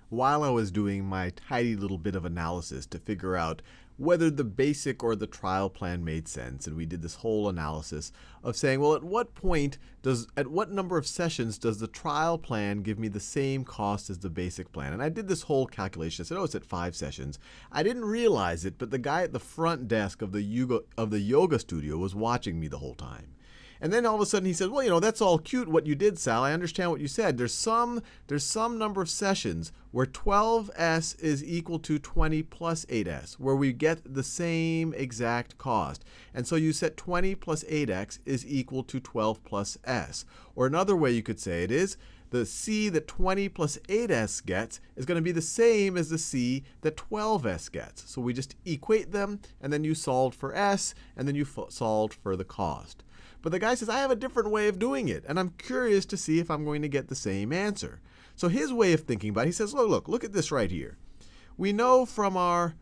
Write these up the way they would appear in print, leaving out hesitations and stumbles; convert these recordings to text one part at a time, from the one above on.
while I was doing my tidy little bit of analysis to figure out whether the basic or the trial plan made sense. And we did this whole analysis of saying, well, at what number of sessions does the trial plan give me the same cost as the basic plan? And I did this whole calculation. I said, oh, it's at 5 sessions. I didn't realize it, but the guy at the front desk of the yoga studio was watching me the whole time. And then all of a sudden he said, well, that's all cute what you did, Sal. I understand what you said. There's some number of sessions where 12s is equal to 20 plus 8s, where we get the same exact cost. And so you set 20 plus 8x is equal to 12 plus s. Or another way you could say it is, the c that 20 plus 8s gets is going to be the same as the c that 12s gets. So we just equate them, and then you solved for s, and then you solved for the cost. But the guy says, I have a different way of doing it, and I'm curious to see if I'm going to get the same answer. So his way of thinking about it, he says, look at this right here. We know from our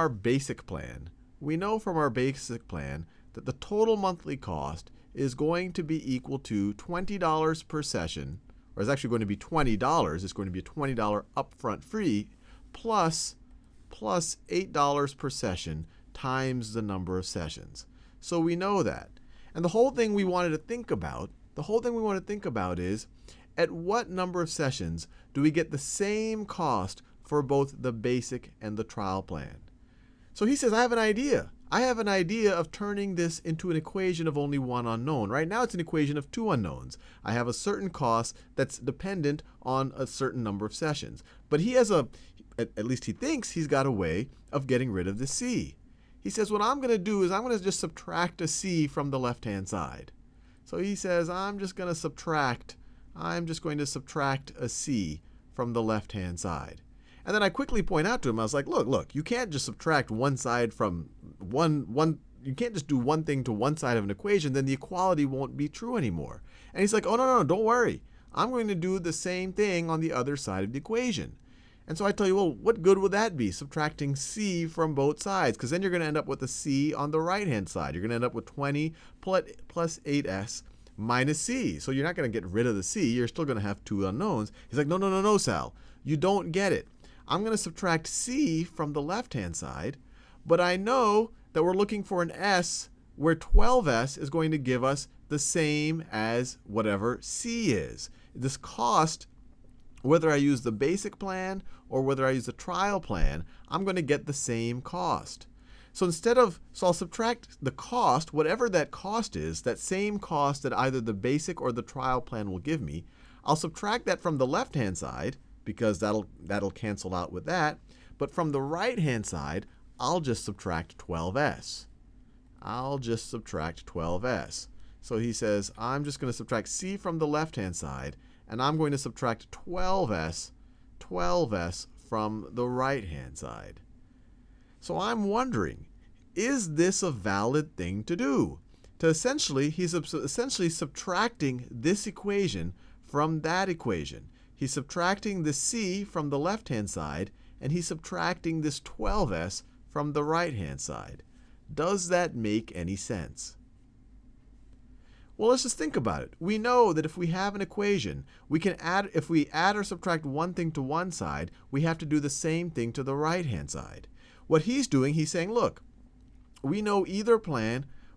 basic plan, that the total monthly cost is going to be equal to $20 per session, or it's actually going to be $20. It's going to be a $20 upfront fee plus $8 per session times the number of sessions. So we know that. And the whole thing we wanted to think about is, at what number of sessions do we get the same cost for both the basic and the trial plan? So he says, I have an idea. I have an idea of turning this into an equation of only one unknown. Right now it's an equation of 2 unknowns. I have a certain cost that's dependent on a certain number of sessions. But he has at least he thinks he's got a way of getting rid of the c. He says, what I'm going to do is I'm going to just subtract a c from the left-hand side. So he says, I'm just going to subtract a c from the left-hand side. And then I quickly point out to him, I was like, look, you can't just subtract one side from you can't just do one thing to one side of an equation, then the equality won't be true anymore. And he's like, oh, no, don't worry. I'm going to do the same thing on the other side of the equation. And so I tell you, well, what good would that be, subtracting c from both sides? Because then you're going to end up with a c on the right-hand side. You're going to end up with 20 plus 8s minus c. So you're not going to get rid of the c. You're still going to have 2 unknowns. He's like, no, Sal. You don't get it. I'm going to subtract c from the left-hand side, but I know that we're looking for an s where 12s is going to give us the same as whatever c is. This cost, whether I use the basic plan or whether I use the trial plan, I'm going to get the same cost. So I'll subtract the cost, whatever that cost is, that same cost that either the basic or the trial plan will give me. I'll subtract that from the left-hand side, because that'll cancel out with that. But from the right-hand side, I'll just subtract 12s. So he says, I'm just going to subtract c from the left-hand side, and I'm going to subtract 12s from the right-hand side. So I'm wondering, is this a valid thing to do? He's essentially subtracting this equation from that equation. He's subtracting the c from the left-hand side, and he's subtracting this 12s from the right-hand side. Does that make any sense? Well, let's just think about it. We know that if we have an equation, if we add or subtract one thing to one side, we have to do the same thing to the right-hand side. What he's doing, he's saying, look, we know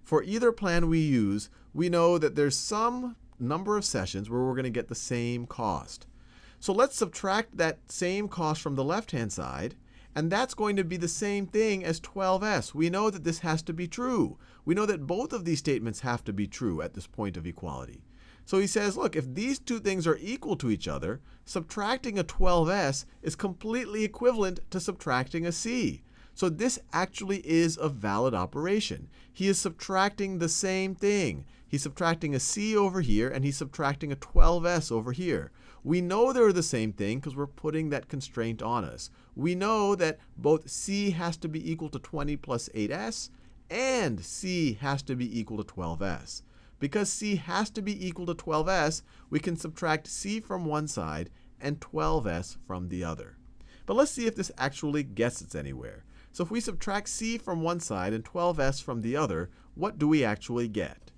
for either plan we use, we know that there's some number of sessions where we're going to get the same cost. So let's subtract that same cost from the left-hand side, and that's going to be the same thing as 12s. We know that this has to be true. We know that both of these statements have to be true at this point of equality. So he says, look, if these two things are equal to each other, subtracting a 12s is completely equivalent to subtracting a c. So this actually is a valid operation. He is subtracting the same thing. He's subtracting a c over here, and he's subtracting a 12s over here. We know they're the same thing because we're putting that constraint on us. We know that both c has to be equal to 20 plus 8s, and c has to be equal to 12s. Because c has to be equal to 12s, we can subtract c from one side and 12s from the other. But let's see if this actually gets us anywhere. So if we subtract c from one side and 12s from the other, what do we actually get?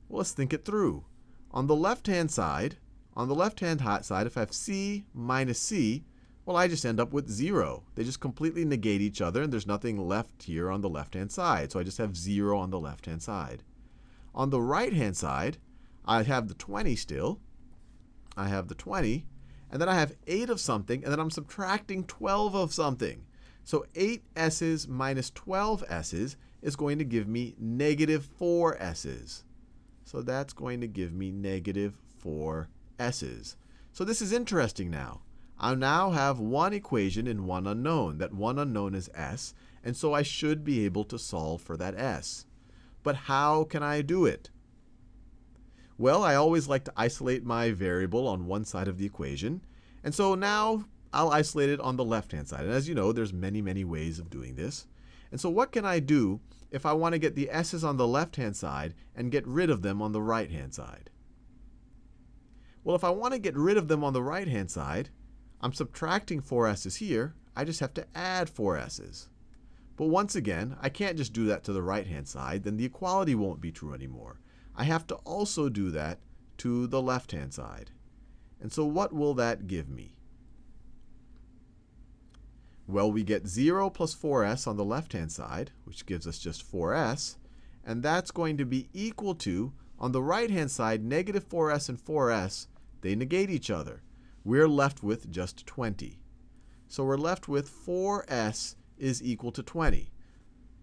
Well, let's think it through. On the left-hand side, on the left-hand side, if I have c minus c, well, I just end up with 0. They just completely negate each other, and there's nothing left here on the left-hand side. So I just have 0 on the left-hand side. On the right-hand side, I have the 20 still. I have the 20. And then I have 8 of something, and then I'm subtracting 12 of something. So 8 s's minus 12 s's is going to give me negative 4 s's. So that's going to give me negative 4 s's. So this is interesting now. I now have one equation and one unknown. That one unknown is s, and so I should be able to solve for that s. But how can I do it? Well, I always like to isolate my variable on one side of the equation. And so now I'll isolate it on the left-hand side. And as you know, there's many, many ways of doing this. And so what can I do if I want to get the s's on the left-hand side and get rid of them on the right-hand side? Well, if I want to get rid of them on the right-hand side, I'm subtracting 4 s's here. I just have to add 4 s's. But once again, I can't just do that to the right-hand side. Then the equality won't be true anymore. I have to also do that to the left-hand side. And so what will that give me? Well, we get 0 plus 4s on the left-hand side, which gives us just 4s. And that's going to be equal to, on the right-hand side, negative 4s and 4s, they negate each other. We're left with just 20. So we're left with 4s is equal to 20.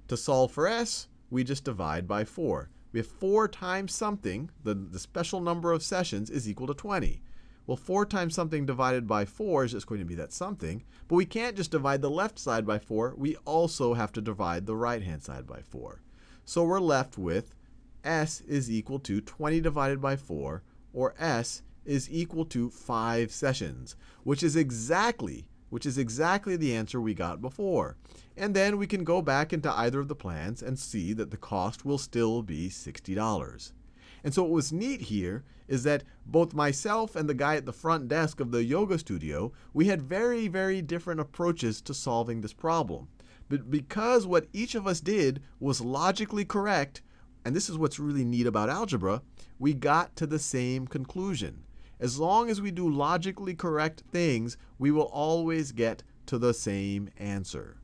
To solve for s, we just divide by 4. We have 4 times something, the special number of sessions, is equal to 20. Well, 4 times something divided by 4 is just going to be that something. But we can't just divide the left side by 4. We also have to divide the right-hand side by 4. So we're left with s is equal to 20 divided by 4, or s is equal to 5 sessions, which is exactly the answer we got before. And then we can go back into either of the plans and see that the cost will still be $60. And so what was neat here is that both myself and the guy at the front desk of the yoga studio, we had very, very different approaches to solving this problem. But because what each of us did was logically correct, and this is what's really neat about algebra, we got to the same conclusion. As long as we do logically correct things, we will always get to the same answer.